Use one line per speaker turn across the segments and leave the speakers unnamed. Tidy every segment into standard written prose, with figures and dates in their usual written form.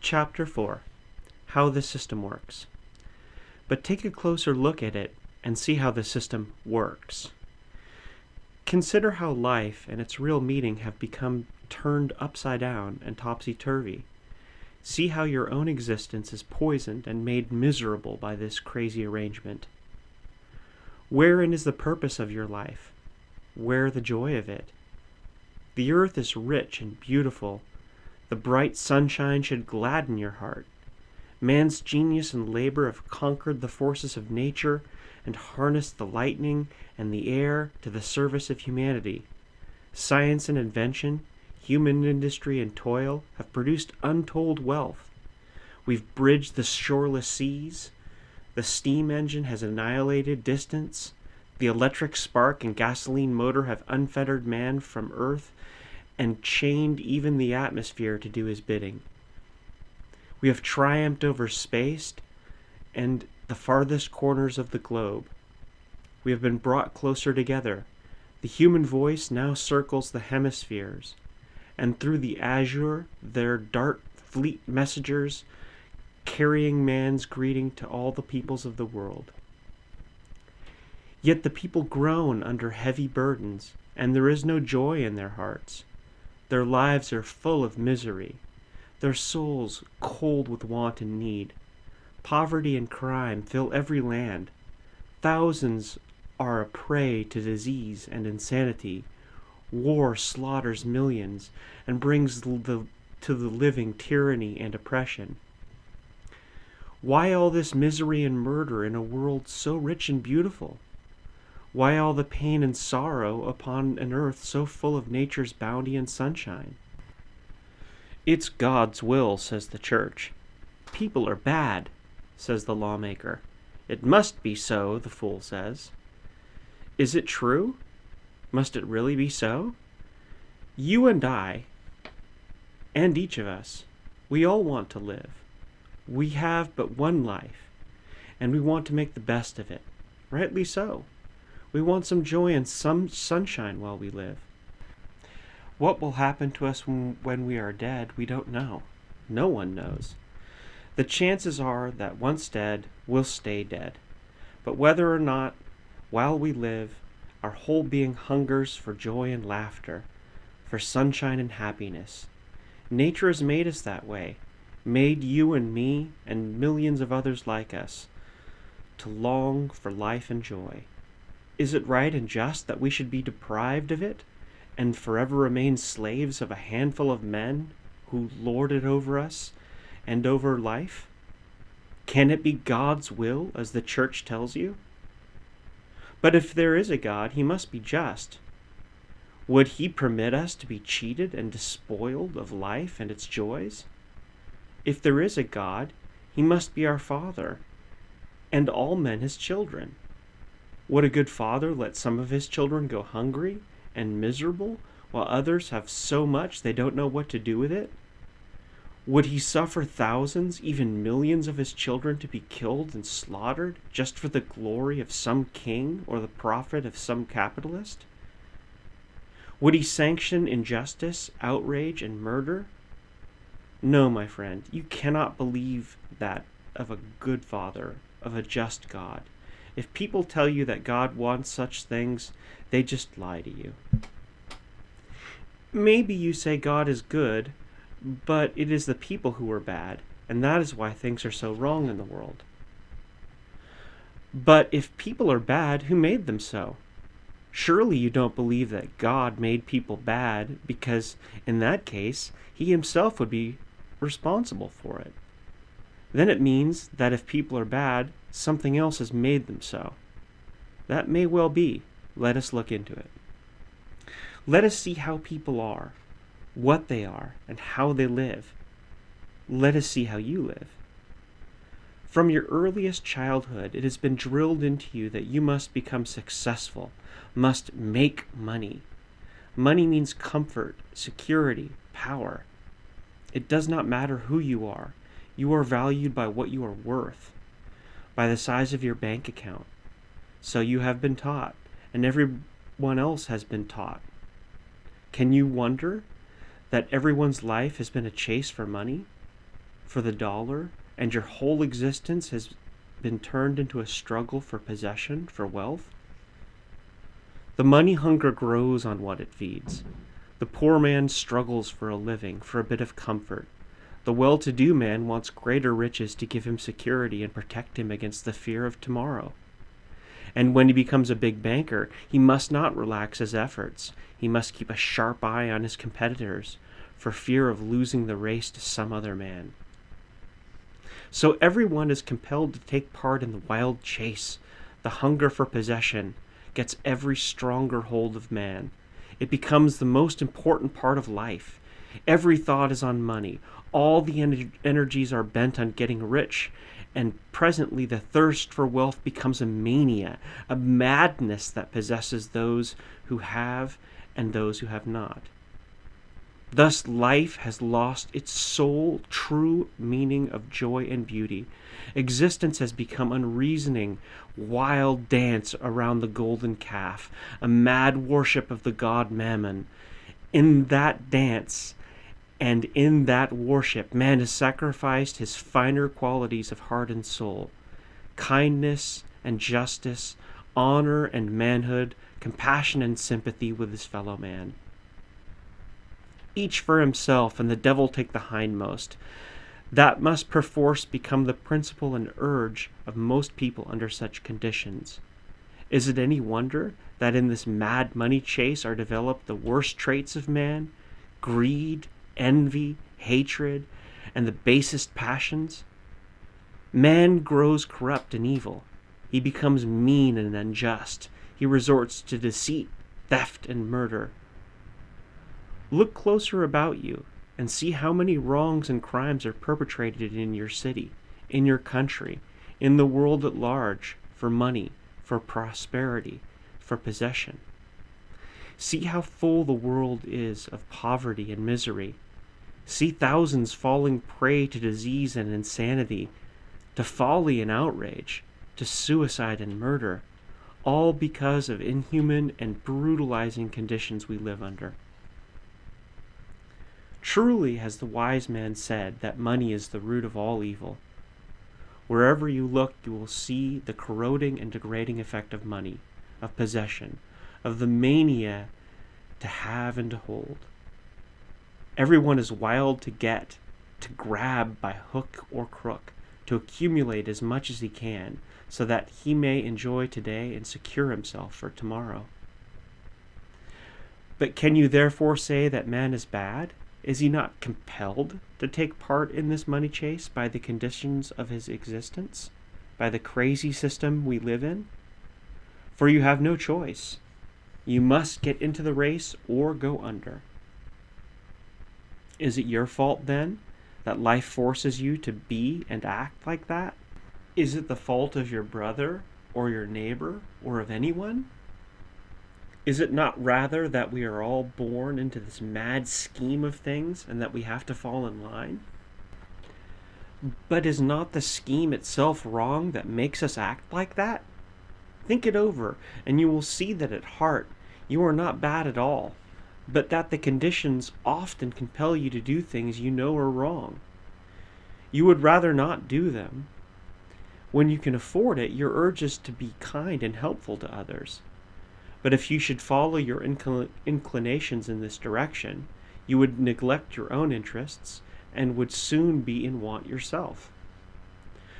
Chapter 4. How the System Works. But take a closer look at it and see how the system works. Consider how life and its real meaning have become turned upside down and topsy-turvy. See how your own existence is poisoned and made miserable by this crazy arrangement. Wherein is the purpose of your life? Where the joy of it? The earth is rich and beautiful. The bright sunshine should gladden your heart. Man's genius and labor have conquered the forces of nature and harnessed the lightning and the air to the service of humanity. Science and invention, human industry and toil have produced untold wealth. We've bridged the shoreless seas. The steam engine has annihilated distance. The electric spark and gasoline motor have unfettered man from earth and chained even the atmosphere to do his bidding. We have triumphed over space and the farthest corners of the globe. We have been brought closer together. The human voice now circles the hemispheres, and through the azure there dart fleet messengers carrying man's greeting to all the peoples of the world. Yet the people groan under heavy burdens, and there is no joy in their hearts. Their lives are full of misery, their souls cold with want and need. Poverty and crime fill every land. Thousands are a prey to disease and insanity. War slaughters millions and brings to the living tyranny and oppression. Why all this misery and murder in a world so rich and beautiful? Why all the pain and sorrow upon an earth so full of nature's bounty and sunshine? It's God's will, says the church. People are bad, says the lawmaker. It must be so, the fool says. Is it true? Must it really be so? You and I, and each of us, we all want to live. We have but one life, and we want to make the best of it. Rightly so. We want some joy and some sunshine while we live. What will happen to us when we are dead, we don't know. No one knows. The chances are that once dead, we'll stay dead. But whether or not, while we live, our whole being hungers for joy and laughter, for sunshine and happiness. Nature has made us that way, made you and me and millions of others like us, to long for life and joy. Is it right and just that we should be deprived of it, and forever remain slaves of a handful of men who lord it over us and over life? Can it be God's will, as the church tells you? But if there is a God, he must be just. Would he permit us to be cheated and despoiled of life and its joys? If there is a God, he must be our Father, and all men his children. Would a good father let some of his children go hungry and miserable, while others have so much they don't know what to do with it? Would he suffer thousands, even millions of his children to be killed and slaughtered just for the glory of some king or the profit of some capitalist? Would he sanction injustice, outrage, and murder? No, my friend, you cannot believe that of a good father, of a just God. If people tell you that God wants such things, they just lie to you. Maybe you say God is good, but it is the people who are bad, and that is why things are so wrong in the world. But if people are bad, who made them so? Surely you don't believe that God made people bad, because in that case, he himself would be responsible for it. Then it means that if people are bad, something else has made them so. That may well be. Let us look into it. Let us see how people are, what they are, and how they live. Let us see how you live. From your earliest childhood, it has been drilled into you that you must become successful, must make money. Money means comfort, security, power. It does not matter who you are. You are valued by what you are worth, by the size of your bank account. So you have been taught, and everyone else has been taught. Can you wonder that everyone's life has been a chase for money? for the dollar, and your whole existence has been turned into a struggle for possession, for wealth? The money hunger grows on what it feeds. The poor man struggles for a living, for a bit of comfort. The well-to-do man wants greater riches to give him security and protect him against the fear of tomorrow. And when he becomes a big banker, he must not relax his efforts. He must keep a sharp eye on his competitors, for fear of losing the race to some other man. So everyone is compelled to take part in the wild chase. The hunger for possession gets every stronger hold of man. It becomes the most important part of life. Every thought is on money. All the energies are bent on getting rich, and presently the thirst for wealth becomes a mania, a madness that possesses those who have and those who have not. Thus life has lost its sole true meaning of joy and beauty. Existence has become unreasoning, wild dance around the golden calf, a mad worship of the god Mammon. In that dance and in that worship, man has sacrificed his finer qualities of heart and soul, kindness and justice, honor and manhood, compassion and sympathy with his fellow man. Each for himself, and the devil take the hindmost. That must perforce become the principle and urge of most people under such conditions. Is it any wonder that in this mad money chase are developed the worst traits of man? Greed, envy, hatred, and the basest passions? Man grows corrupt and evil. He becomes mean and unjust. He resorts to deceit, theft, and murder. Look closer about you and see how many wrongs and crimes are perpetrated in your city, in your country, in the world at large, for money, for prosperity, for possession. See how full the world is of poverty and misery. See thousands falling prey to disease and insanity, to folly and outrage, to suicide and murder, all because of inhuman and brutalizing conditions we live under. Truly has the wise man said that money is the root of all evil. Wherever you look, you will see the corroding and degrading effect of money, of possession, of the mania to have and to hold. Everyone is wild to get, to grab by hook or crook, to accumulate as much as he can, so that he may enjoy today and secure himself for tomorrow. But can you therefore say that man is bad? Is he not compelled to take part in this money chase by the conditions of his existence, by the crazy system we live in? For you have no choice. You must get into the race or go under. Is it your fault, then, that life forces you to be and act like that? Is it the fault of your brother or your neighbor or of anyone? Is it not rather that we are all born into this mad scheme of things and that we have to fall in line? But is not the scheme itself wrong that makes us act like that? Think it over, and you will see that at heart you are not bad at all, but that the conditions often compel you to do things you know are wrong. You would rather not do them. When you can afford it, your urge is to be kind and helpful to others. But if you should follow your inclinations in this direction, you would neglect your own interests and would soon be in want yourself.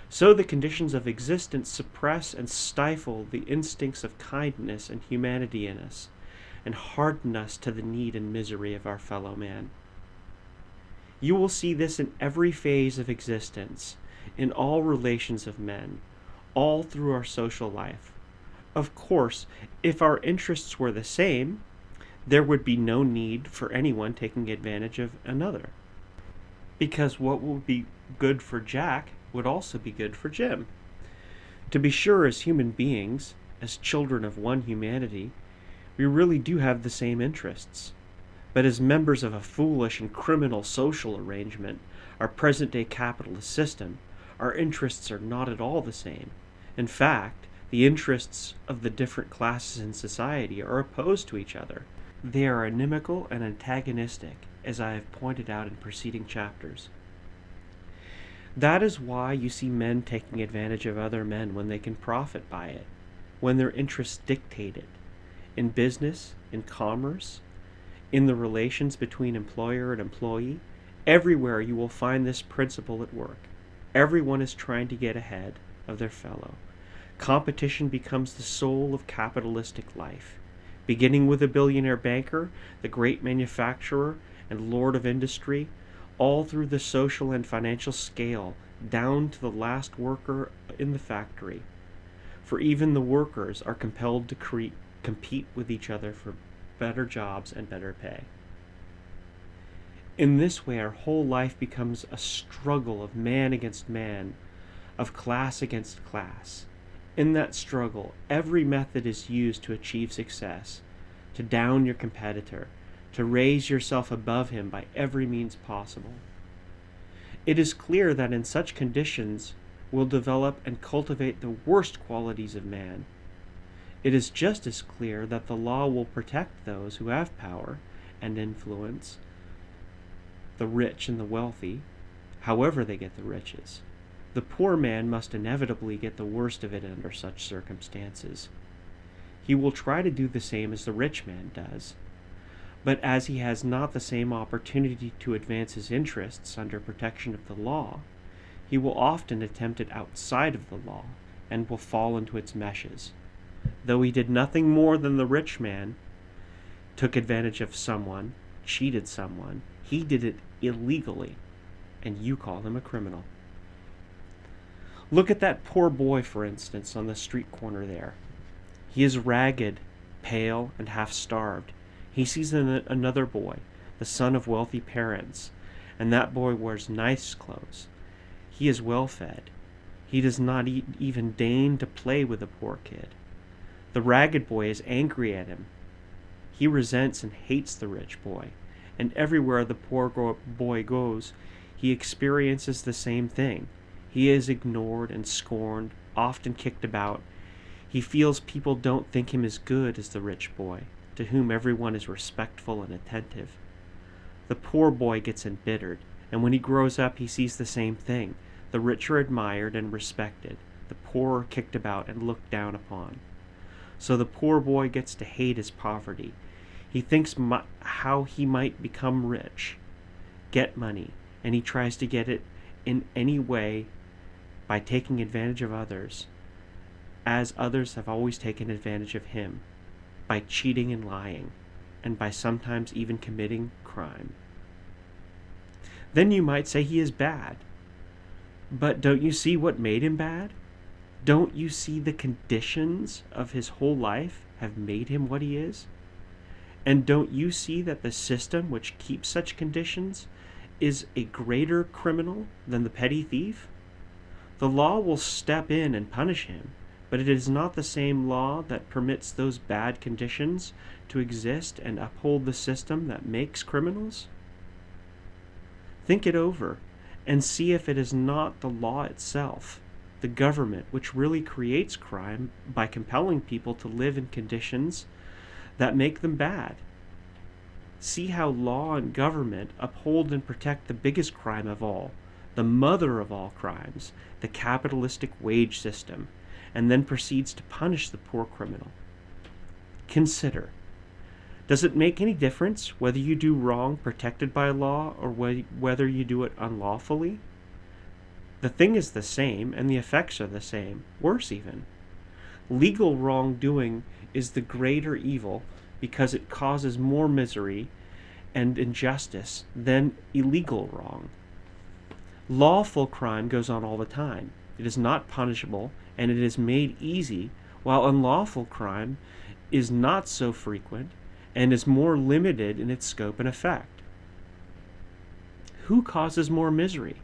So the conditions of existence suppress and stifle the instincts of kindness and humanity in us, and harden us to the need and misery of our fellow man. You will see this in every phase of existence, in all relations of men, all through our social life. Of course, if our interests were the same, there would be no need for anyone taking advantage of another. Because what would be good for Jack would also be good for Jim. To be sure, as human beings, as children of one humanity, we really do have the same interests. But as members of a foolish and criminal social arrangement, our present-day capitalist system, our interests are not at all the same. In fact, the interests of the different classes in society are opposed to each other. They are inimical and antagonistic, as I have pointed out in preceding chapters. That is why you see men taking advantage of other men when they can profit by it, when their interests dictate it. In business, in commerce, in the relations between employer and employee, everywhere you will find this principle at work. Everyone is trying to get ahead of their fellow. Competition becomes the soul of capitalistic life. Beginning with the billionaire banker, the great manufacturer, and lord of industry, all through the social and financial scale, down to the last worker in the factory. For even the workers are compelled to compete with each other for better jobs and better pay. In this way, our whole life becomes a struggle of man against man, of class against class. In that struggle, every method is used to achieve success, to down your competitor, to raise yourself above him by every means possible. It is clear that in such conditions we'll develop and cultivate the worst qualities of man. It is just as clear that the law will protect those who have power and influence, the rich and the wealthy, however they get the riches. The poor man must inevitably get the worst of it under such circumstances. He will try to do the same as the rich man does, but as he has not the same opportunity to advance his interests under protection of the law, he will often attempt it outside of the law and will fall into its meshes. Though he did nothing more than the rich man, took advantage of someone, cheated someone, he did it illegally, and you call him a criminal. Look at that poor boy, for instance, on the street corner there. He is ragged, pale, and half-starved. He sees another boy, the son of wealthy parents, and that boy wears nice clothes. He is well-fed. He does not even deign to play with the poor kid. The ragged boy is angry at him. He resents and hates the rich boy, and everywhere the poor boy goes, he experiences the same thing. He is ignored and scorned, often kicked about. He feels people don't think him as good as the rich boy, to whom everyone is respectful and attentive. The poor boy gets embittered, and when he grows up he sees the same thing. The rich are admired and respected, the poor are kicked about and looked down upon. So the poor boy gets to hate his poverty. He thinks how he might become rich, get money, and he tries to get it in any way by taking advantage of others, as others have always taken advantage of him, by cheating and lying, and by sometimes even committing crime. Then you might say he is bad. But don't you see what made him bad? Don't you see the conditions of his whole life have made him what he is? And don't you see that the system which keeps such conditions is a greater criminal than the petty thief? The law will step in and punish him, but it is not the same law that permits those bad conditions to exist and uphold the system that makes criminals. Think it over, and see if it is not the law itself, the government, which really creates crime by compelling people to live in conditions that make them bad. See how law and government uphold and protect the biggest crime of all, the mother of all crimes, the capitalistic wage system, and then proceeds to punish the poor criminal. Consider, does it make any difference whether you do wrong protected by law or whether you do it unlawfully? The thing is the same, and the effects are the same, worse even. Legal wrongdoing is the greater evil because it causes more misery and injustice than illegal wrong. Lawful crime goes on all the time. It is not punishable, and it is made easy, while unlawful crime is not so frequent and is more limited in its scope and effect. Who causes more misery?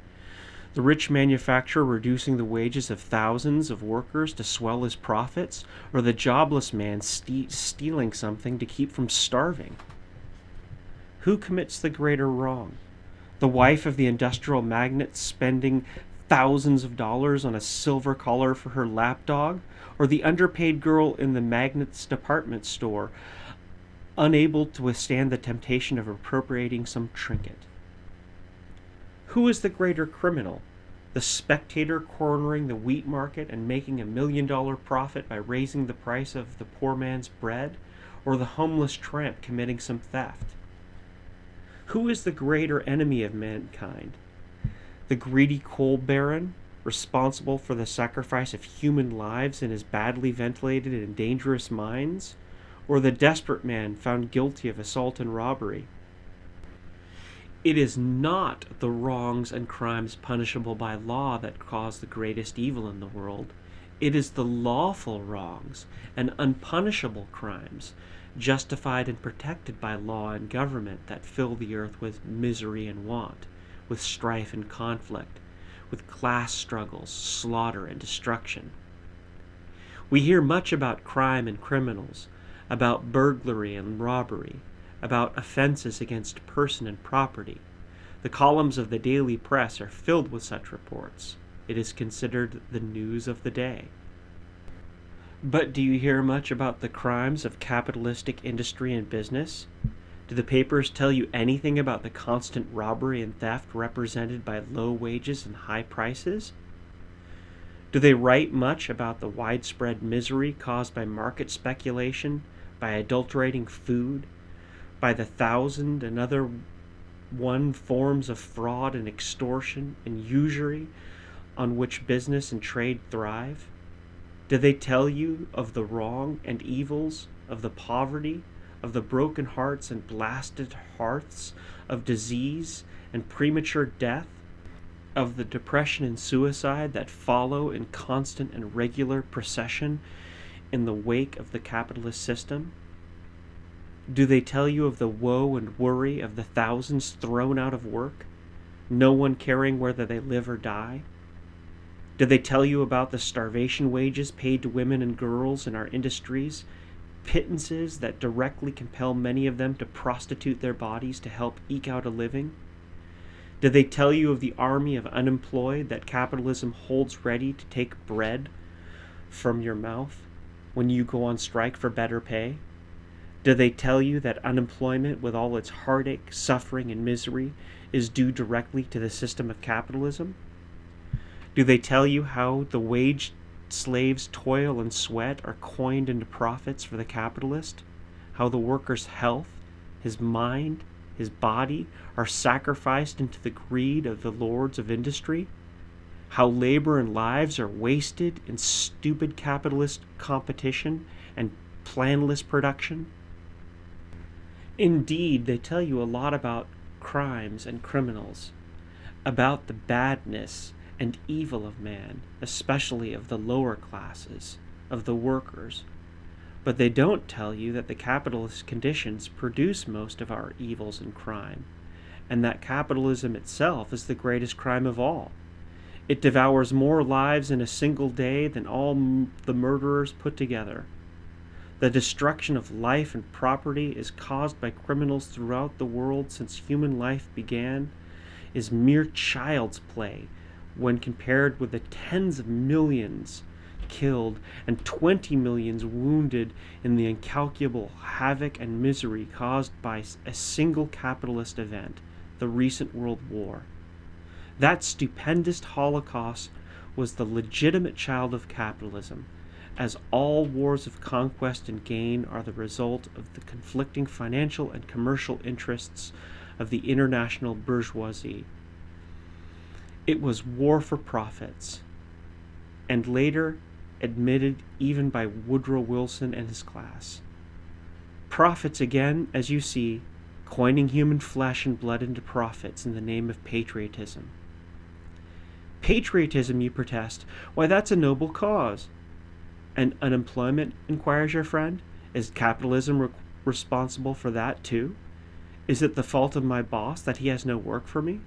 The rich manufacturer reducing the wages of thousands of workers to swell his profits, or the jobless man stealing something to keep from starving? Who commits the greater wrong? The wife of the industrial magnate spending thousands of dollars on a silver collar for her lapdog, or the underpaid girl in the magnate's department store, unable to withstand the temptation of appropriating some trinket? Who is the greater criminal? The spectator cornering the wheat market and making $1 million profit by raising the price of the poor man's bread, or the homeless tramp committing some theft? Who is the greater enemy of mankind? The greedy coal baron, responsible for the sacrifice of human lives in his badly ventilated and dangerous mines, or the desperate man found guilty of assault and robbery? It is not the wrongs and crimes punishable by law that cause the greatest evil in the world. It is the lawful wrongs and unpunishable crimes, justified and protected by law and government, that fill the earth with misery and want, with strife and conflict, with class struggles, slaughter, and destruction. We hear much about crime and criminals, about burglary and robbery, about offenses against person and property. The columns of the daily press are filled with such reports. It is considered the news of the day. But do you hear much about the crimes of capitalistic industry and business? Do the papers tell you anything about the constant robbery and theft represented by low wages and high prices? Do they write much about the widespread misery caused by market speculation, by adulterating food, by the thousand and other one forms of fraud and extortion and usury on which business and trade thrive? Do they tell you of the wrong and evils, of the poverty, of the broken hearts and blasted hearths, of disease and premature death, of the depression and suicide that follow in constant and regular procession in the wake of the capitalist system? Do they tell you of the woe and worry of the thousands thrown out of work, no one caring whether they live or die? Do they tell you about the starvation wages paid to women and girls in our industries, pittances that directly compel many of them to prostitute their bodies to help eke out a living? Do they tell you of the army of unemployed that capitalism holds ready to take bread from your mouth when you go on strike for better pay? Do they tell you that unemployment, with all its heartache, suffering, and misery, is due directly to the system of capitalism? Do they tell you how the wage slave's toil and sweat are coined into profits for the capitalist? How the worker's health, his mind, his body are sacrificed into the greed of the lords of industry? How labor and lives are wasted in stupid capitalist competition and planless production? Indeed, they tell you a lot about crimes and criminals, about the badness and evil of man, especially of the lower classes, of the workers. But they don't tell you that the capitalist conditions produce most of our evils and crime, and that capitalism itself is the greatest crime of all. It devours more lives in a single day than all the murderers put together. The destruction of life and property is caused by criminals throughout the world since human life began, is mere child's play when compared with the tens of millions killed and 20 millions wounded in the incalculable havoc and misery caused by a single capitalist event, the recent World War. That stupendous Holocaust was the legitimate child of capitalism, as all wars of conquest and gain are the result of the conflicting financial and commercial interests of the international bourgeoisie. It was war for profits, and later admitted even by Woodrow Wilson and his class. Profits again, as you see, coining human flesh and blood into profits in the name of patriotism. Patriotism, you protest, why that's a noble cause. And unemployment, inquires your friend, is capitalism responsible for that too? Is it the fault of my boss that he has no work for me?